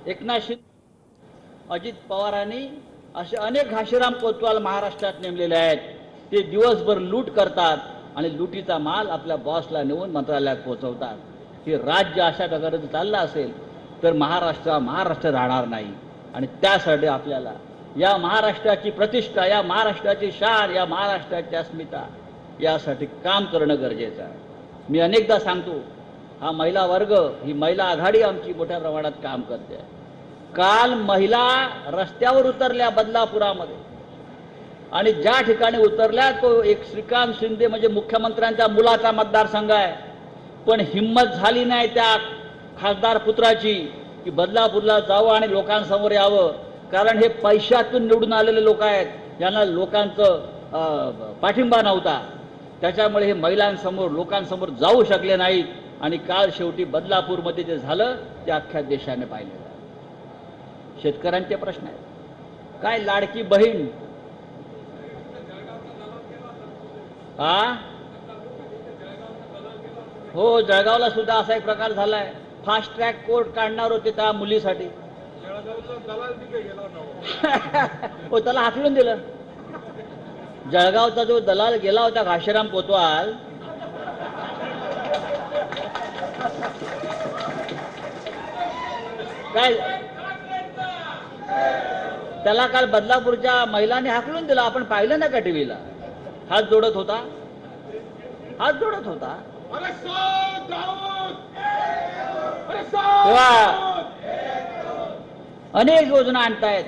एकनाथ शिंदे, अजित पवारांनी असे अनेक घाशीराम कोतवाल महाराष्ट्रात नेमलेले आहेत. ते दिवसभर लूट करतात आणि लुटीचा माल आपल्या बॉसला नेऊन मंत्रालयात पोहोचवतात. हे राज्य अशा प्रकारे चाललं असेल तर महाराष्ट्र राहणार नाही. आणि त्यासाठी आपल्याला या महाराष्ट्राची प्रतिष्ठा, या महाराष्ट्राची शान, या महाराष्ट्राची अस्मिता यासाठी काम करणं गरजेचं आहे. मी अनेकदा सांगतो, हा महिला वर्ग, ही महिला आघाडी आमची मोठ्या प्रमाणात काम करते आहे. काल महिला रस्त्यावर उतरल्या बदलापुरामध्ये, आणि ज्या ठिकाणी उतरल्या तो एक श्रीकांत शिंदे म्हणजे मुख्यमंत्र्यांच्या मुलाचा मतदारसंघ आहे. पण हिम्मत झाली नाही त्या खासदार पुत्राची की बदलापूरला जावं आणि लोकांसमोर यावं. कारण हे पैशातून निवडून आलेले लोक आहेत, यांना लोकांचं पाठिंबा नव्हता. त्याच्यामुळे हे महिलांसमोर लोकांसमोर जाऊ शकले नाहीत. आणि काल शेवटी बदलापूरमध्ये जे झालं ते अख्ख्या देशाने पाहिलं. शेतकऱ्यांचे प्रश्न आहेत. काय लाडकी बहीण, हो, जळगावला सुद्धा असा एक प्रकार झालाय. फास्ट ट्रॅक कोर्ट काढणार होते त्या मुलीसाठी. हो, त्याला हाकलून दिलं. जळगावचा जो दलाल गेला होता घाशीराम कोतवाल, काय त्याला काल बदलापूरच्या महिलांनी हाकलून दिला. आपण पाहिलं ना का टीव्हीला? हात जोडत होता, हात जोडत होता. अनेक योजना आणतायत.